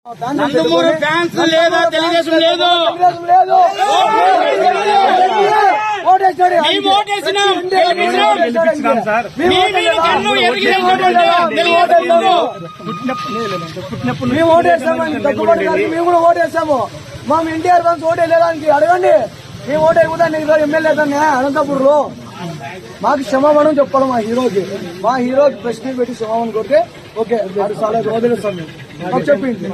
Nandamuri fans లేదా తెలుగుదేశం లేదు. మేము ఓటేసినాం, గెలిపించినాం సార్. మేము ఓటేసామని తగ్గుబడి మేము కూడా ఓటేసాము. మా ఎన్టీఆర్ ఫ్యాన్స్ ఓటేయలేదానికి అడగండి. మేము ఓటేయకుండా ఎమ్మెల్యే అనంతపూర్లో మాకు క్షమాపణ చెప్పాలి. మా హీరోకి ప్రెస్ మీట్ పెట్టి క్షమాపణ కొడితే ఓకే అది చాలా వదిలేస్తాం. మేము చెప్పింది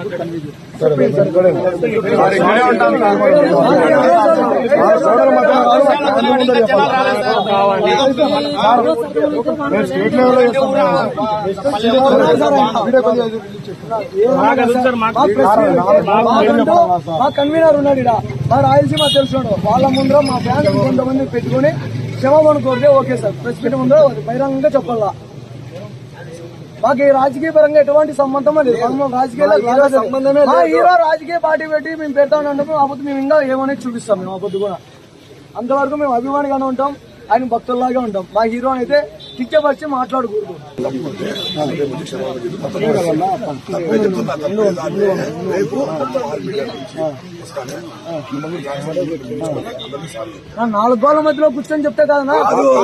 మా కన్వీనర్ ఉన్నాడు ఇక్కడ, మా రాయలసీమ తెలుసున్నాడు. వాళ్ళ ముందర మా ఫ్యాన్స్ కొంతమంది పెట్టుకుని క్షమాపణ కోరితే ఓకే సార్. ప్రెస్ మీట్ ముందర బహిరంగంగా చెప్పాలా. మాకు రాజకీయ పరంగా ఎటువంటి సంబంధం లేదు. రాజకీయాల సంబంధమే. మా హీరో రాజకీయ పార్టీ పెట్టి మేము పెడతామన్నప్పుడు అప్పుడు మేము ఇంకా ఏమనేది చూపిస్తాం. మేము అప్పుడు కూడా అంతవరకు మేము అభిమానిగానే ఉంటాం, ఆయన భక్తుల్లాగా ఉంటాం. మా హీరో అయితే కిచ్చపరిచి మాట్లాడకూడదు. నాలుగు గోళ్ల మధ్యలో కూర్చొని చెప్తే కదా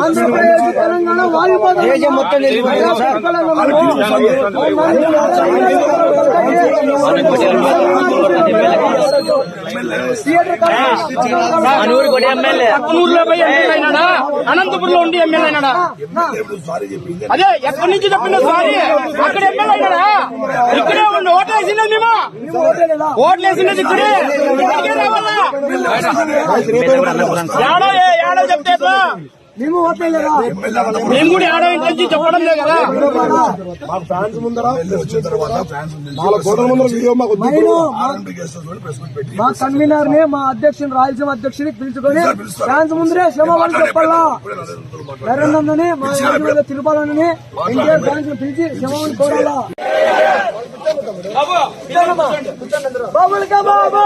ఆంధ్రప్రదేశ్ తెలంగాణ వాయుపోతుంది. అనంతపురంలో ఉండి ఎమ్మెల్యే అయినాడా? అదే ఎక్కడి నుంచి చెప్పిందో సారీ. అక్కడ ఎమ్మెల్యే అయినాడా? ఇక్కడే ఉండి ఓట్లేసినది మేము. ఓట్లేసినది ఇక్కడే. ఏడో చెప్తే మేము ఓట్లేదా? మేము కూడా ఏడో ఇంటి చెప్పడం లేదు కదా. మా కన్వీనర్ ని మా అధ్యక్షుని రాయలసీమ అధ్యక్షుని పిలుచుకొని ఫ్యాన్స్ ముందరే క్షమాపణ చెప్పాలా. నరేంద్రని మా తిరుపాలని ఎన్టీఆర్ ఫ్యాన్స్ పిలిచి క్షమాపణ కోరాలా. బాబులకా బాబు